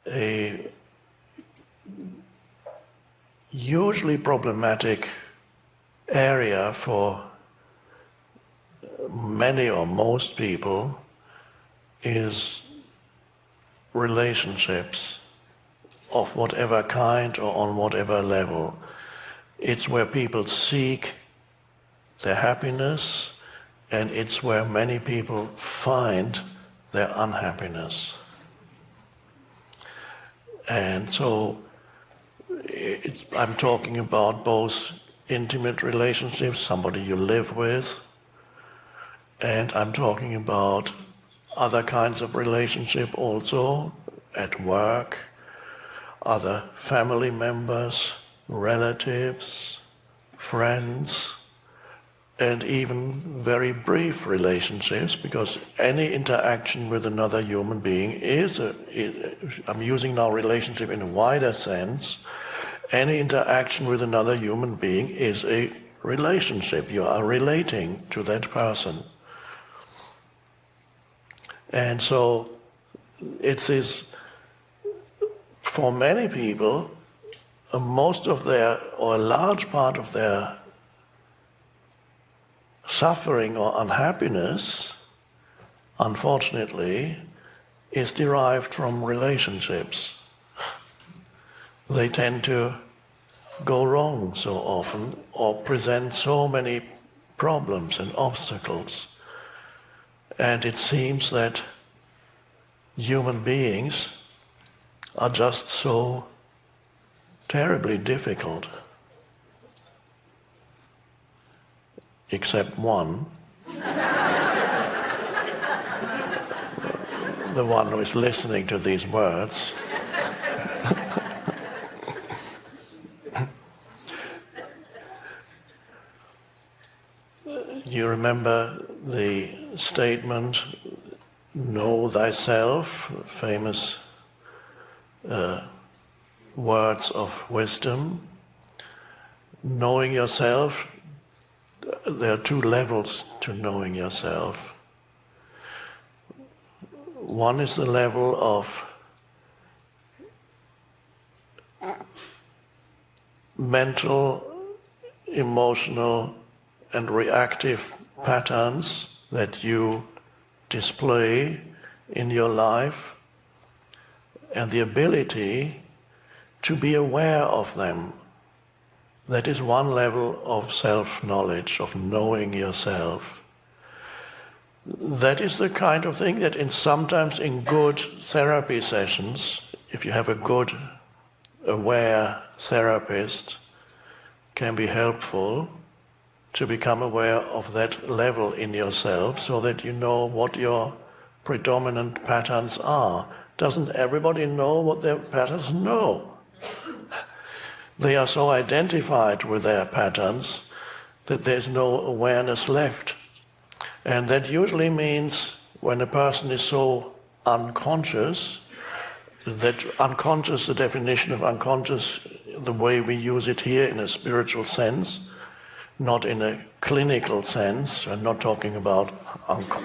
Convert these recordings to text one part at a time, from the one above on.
a hugely problematic area for many or most people is relationships of whatever kind or on whatever level. It's where people seek their happiness, and it's where many people find their unhappiness. And so I'm talking about both intimate relationships, somebody you live with, and I'm talking about other kinds of relationship also, at work, other family members, relatives, friends, and even very brief relationships, because any interaction with another human being I'm using now relationship in a wider sense, any interaction with another human being is a relationship. You are relating to that person. And so it is, for many people, most of their, or a large part of their suffering or unhappiness, unfortunately, is derived from relationships. They tend to go wrong so often, or present so many problems and obstacles. And it seems that human beings are just so terribly difficult. Except one, the one who is listening to these words. You remember the statement, know thyself, famous words of wisdom. Knowing yourself, there are two levels to knowing yourself. One is the level of mental, emotional, and reactive patterns that you display in your life, and the ability to be aware of them. That is one level of self-knowledge, of knowing yourself. That is the kind of thing that sometimes in good therapy sessions, if you have a good, aware therapist, can be helpful to become aware of that level in yourself so that you know what your predominant patterns are. Doesn't everybody know what their patterns? No. They are so identified with their patterns that there's no awareness left. And that usually means when a person is so unconscious, that unconscious, the definition of unconscious, the way we use it here in a spiritual sense, not in a clinical sense, I'm not talking about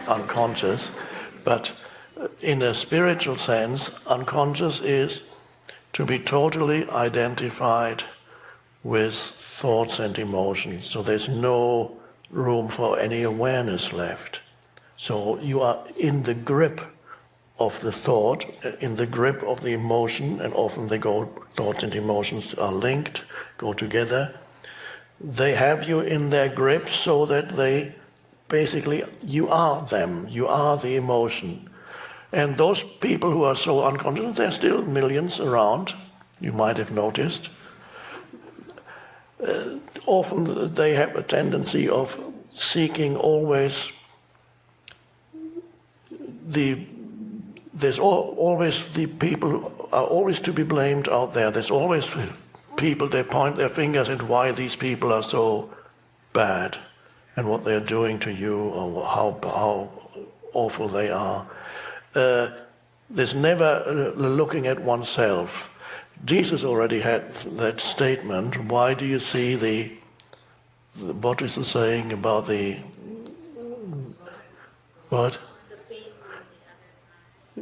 unconscious, but in a spiritual sense, unconscious is to be totally identified with thoughts and emotions. So there's no room for any awareness left. So you are in the grip of the thought, in the grip of the emotion, and often thoughts and emotions are linked, go together. They have you in their grip so that they basically, you are them, you are the emotion. And those people who are so unconscious, there are still millions around, you might have noticed. Often they have a tendency of seeking always there's always the people who are always to be blamed out there. There's always people, they point their fingers at why these people are so bad and what they're doing to you or how awful they are. There's never looking at oneself. Jesus already had that statement. Why do you see what is the saying about the what?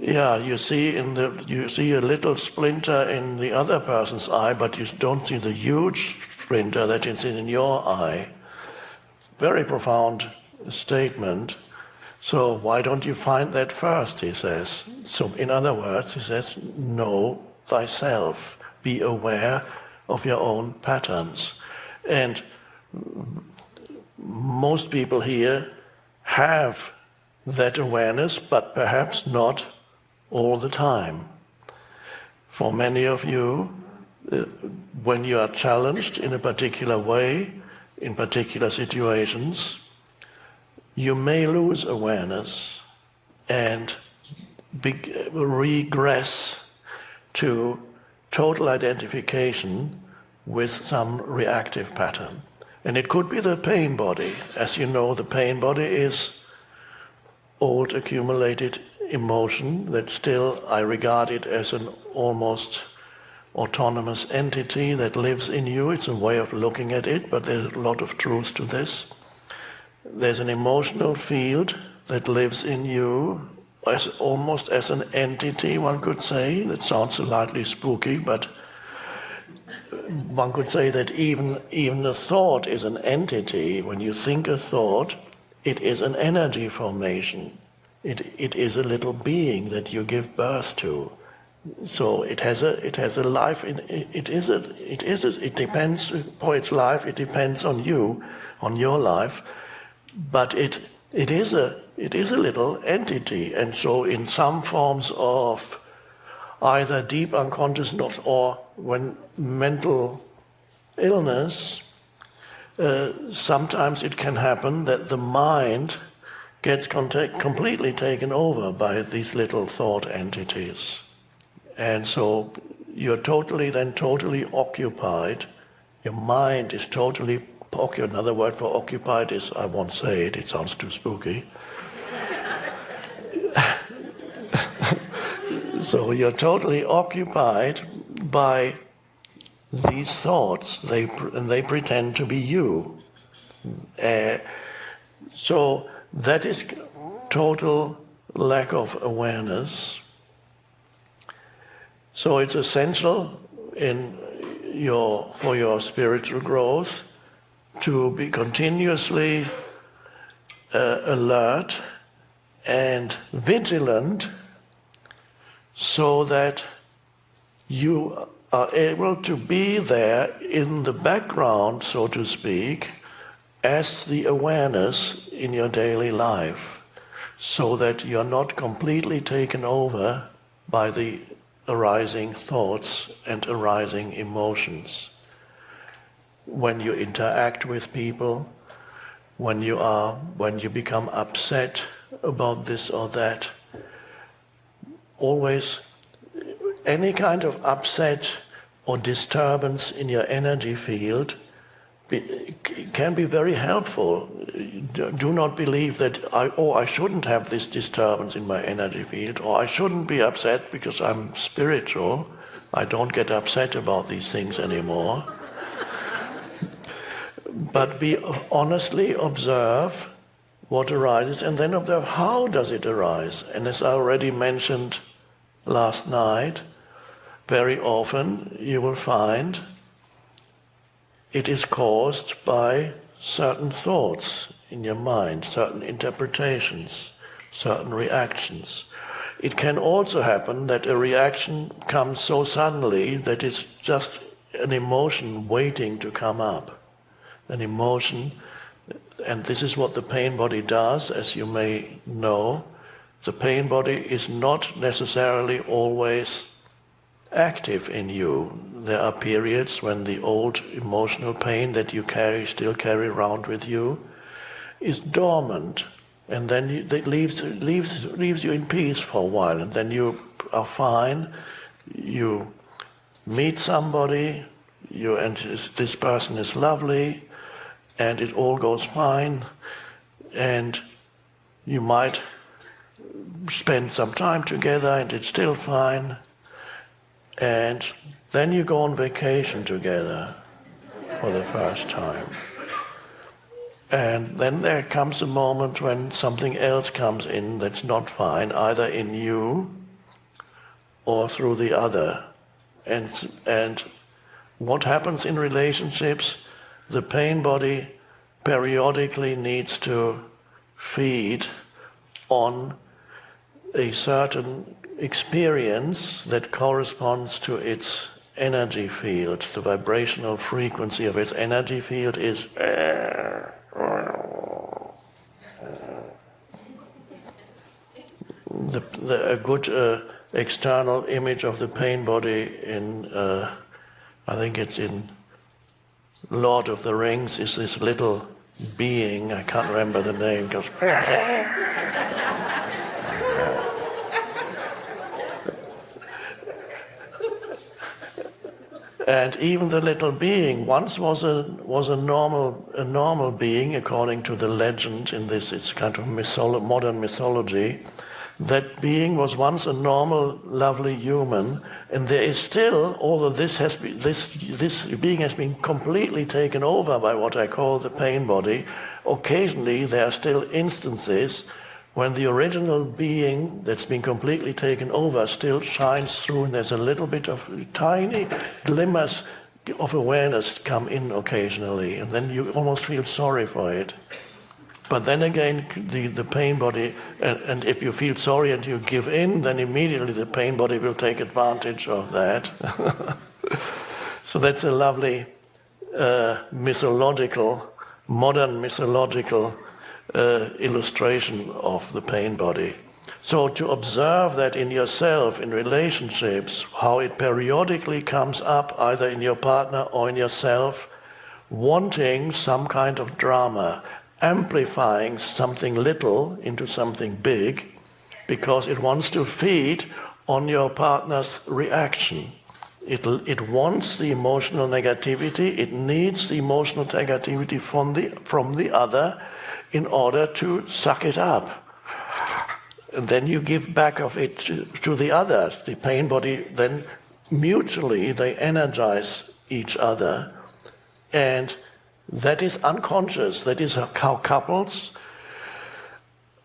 Yeah, you see a little splinter in the other person's eye, but you don't see the huge splinter that is in your eye. Very profound statement. So why don't you find that first, he says. So in other words, he says, know thyself. Be aware of your own patterns. And most people here have that awareness, but perhaps not all the time. For many of you, when you are challenged in a particular way, in particular situations, you may lose awareness and regress to total identification with some reactive pattern. And it could be the pain body. As you know, the pain body is old accumulated emotion that still I regard it as an almost autonomous entity that lives in you. It's a way of looking at it, but there's a lot of truth to this. There's an emotional field that lives in you almost as an entity, one could say. That sounds slightly spooky, but one could say that even a thought is an entity. When you think a thought, it is an energy formation. It is a little being that you give birth to. So it has a life. It depends for its life. It depends on you, on your life. But it is a little entity, and so in some forms of either deep unconsciousness or when mental illness, sometimes it can happen that the mind gets completely taken over by these little thought entities, and so you're totally occupied. Your mind is totally. Another word for occupied is, I won't say it, it sounds too spooky. So you're totally occupied by these thoughts, and they pretend to be you. So that is total lack of awareness. So it's essential for your spiritual growth to be continuously alert and vigilant, so that you are able to be there in the background, so to speak, as the awareness in your daily life, so that you're not completely taken over by the arising thoughts and arising emotions. When you interact with people, when you become upset about this or that, always any kind of upset or disturbance in your energy field can be very helpful. Do not believe that I shouldn't have this disturbance in my energy field, or I shouldn't be upset because I'm spiritual. I don't get upset about these things anymore. But honestly observe what arises, and then observe how does it arise. And as I already mentioned last night, very often you will find it is caused by certain thoughts in your mind, certain interpretations, certain reactions. It can also happen that a reaction comes so suddenly that it's just an emotion waiting to come up. An emotion, and this is what the pain body does, as you may know. The pain body is not necessarily always active in you. There are periods when the old emotional pain that you still carry around with you, is dormant, and then it leaves you in peace for a while, and then you are fine. You meet somebody, and this person is lovely, and it all goes fine, and you might spend some time together and it's still fine, and then you go on vacation together for the first time. And then there comes a moment when something else comes in that's not fine, either in you or through the other. And what happens in relationships? The pain body periodically needs to feed on a certain experience that corresponds to its energy field. The vibrational frequency of its energy field is a good external image of the pain body in, I think it's in Lord of the Rings, is this little being, I can't remember the name, goes and even the little being once was a normal being according to the legend in this, it's kind of modern mythology. That being was once a normal, lovely human, and there is still, although this being has been completely taken over by what I call the pain body, occasionally there are still instances when the original being that's been completely taken over still shines through, and there's a little bit of tiny glimmers of awareness come in occasionally, and then you almost feel sorry for it. But then again, the pain body, and if you feel sorry and you give in, then immediately the pain body will take advantage of that. So that's a lovely modern mythological illustration of the pain body. So to observe that in yourself, in relationships, how it periodically comes up either in your partner or in yourself, wanting some kind of drama, amplifying something little into something big because it wants to feed on your partner's reaction. It wants the emotional negativity, it needs the emotional negativity from the other in order to suck it up. And then you give back of it to the other. The pain body, then mutually they energize each other, and that is unconscious. That is how couples,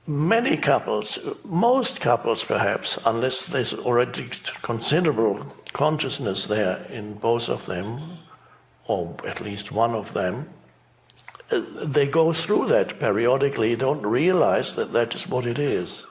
many couples, most couples perhaps, unless there's already considerable consciousness there in both of them, or at least one of them, they go through that periodically, don't realize that that is what it is.